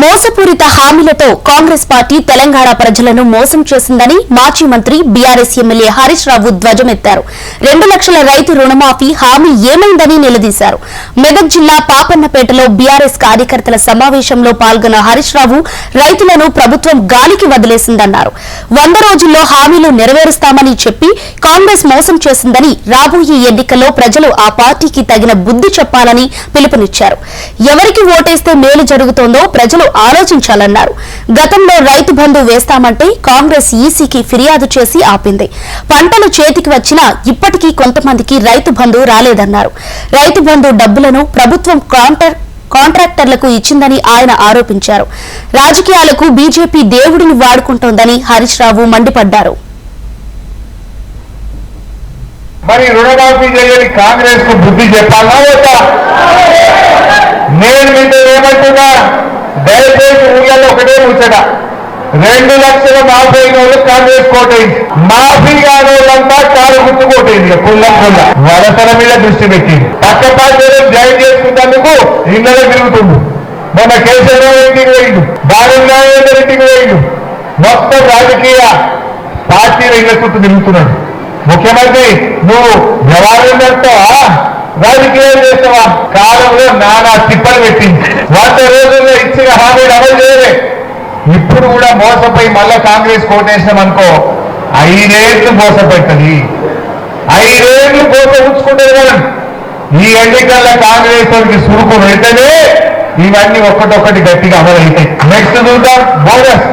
మోసపూరిత హామీలతో కాంగ్రెస్ పార్టీ తెలంగాణ ప్రజలను మోసం చేసిందని మాజీ మంత్రి బీఆర్ఎస్ ఎమ్మెల్యే హరీష్ రావు ధ్వజమెత్తారు. 2 లక్షల రైతు రుణమాఫీ హామీ ఏమైందని నిలదీశారు. మెదక్ జిల్లా పాపన్నపేటలో బీఆర్ఎస్ కార్యకర్తల సమావేశంలో పాల్గొన్న హరీష్ రావు రైతులను ప్రభుత్వం గాలికి వదిలేసిందన్నారు. 100 రోజుల్లో హామీలు నెరవేరుస్తామని చెప్పి కాంగ్రెస్ మోసం చేసిందని, రాబోయే ఎన్నికల్లో ప్రజలు ఆ పార్టీకి తగిన బుద్ధి చెప్పాలని పిలుపునిచ్చారు. ఎవరికి ఓటేస్తే మేలు జరుగుతోందో ప్రజలు ఆలోచించాలన్నారు. గతంలో రైతు బంధు వేస్తామంటే కాంగ్రెస్ ఈసీకి ఫిర్యాదు చేసి ఆపింది. పంటలు చేతికి వచ్చినా ఇప్పటికీ కొంతమందికి రైతు బంధు రాలేదన్నారు. రైతు బంధు డబ్బులను ప్రభుత్వం కాంట్రాక్టర్లకు ఇచ్చిందని ఆయన ఆరోపించారు. రాజకీయాలకు బీజేపీ దేవుడిని వాడుకుంటోందని హరీష్ రావు మండిపడ్డారు. మరి రుణమాఫీ చేయని కాంగ్రెస్ కు బుద్ధి చెప్పాలా వద్దా? నేను మీతో ఏమంటున్నా, దయచేసి ఊళ్ళలో ఒకటే ముచ్చట, 2 లక్షల మాఫీ అయిన వాళ్ళు కాంగ్రెస్ కోటైంది, మాఫీ కాని వాళ్ళంతా కారు గుర్తు కోటైంది. పుల్లం వలసల మీద దృష్టి పెట్టింది. పక్క పార్టీలో జాయిన్ చేసుకున్నందుకు ఇళ్లలో తిరుగుతుండు. మొన్న కేసీఆర్ ఇంటికి పోయిండు, బాలనారాయణ ఇంటికి పోయిండు. మొత్తం రాజకీయ పార్టీల ఇళ్ల చుట్టూ తిరుగుతున్నాడు. ముఖ్యమంత్రి, నువ్వు వ్యవహారం చేస్తావా, రాజకీయాలు చేస్తావా? కాలంలో నానా తిప్పలు పెట్టింది. 100 రోజుల్లో ఇచ్చిన హామీలు అమలు చేయలే. ఇప్పుడు కూడా మోసపోయి మళ్ళా కాంగ్రెస్ కోటేసినాం అనుకో, 5 ఏళ్ళు మోసపెట్టది, 5 ఏళ్ళు మోసం ఉంచుకుంటారు కదా. ఈ ఎన్నికల్లో కాంగ్రెస్ వారికి సురుకు వెంటనే ఇవన్నీ ఒక్కటొక్కటి గట్టిగా అమలు అవుతాయి. నెక్స్ట్ చూద్దాం బోనస్.